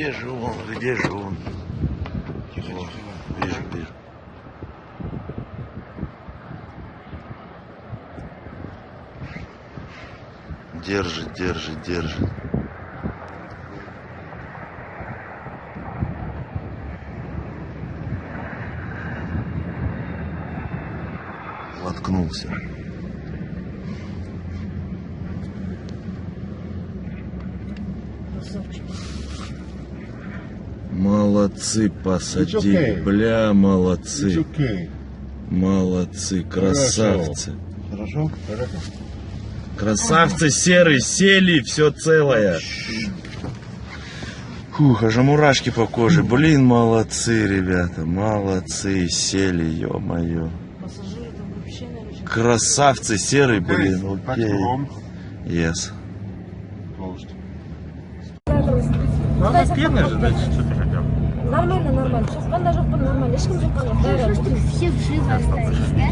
Где же он? Где же он? О, вижу, вижу. Держит, держит, держит. Воткнулся. Молодцы, посадили. Бля, молодцы. Молодцы, красавцы. Хорошо? Хорошо. Красавцы серые, сели, все целое. Фух, аж мурашки по коже. Блин, молодцы, ребята, молодцы, сели, ё-моё. Красавцы серый, блин, окей. Yes. Пьяный же, значит, что-то хотел. Нормально, нормально. Сейчас панда жоқ, нормально. Ешкім жоқ. Все в живо остались, да?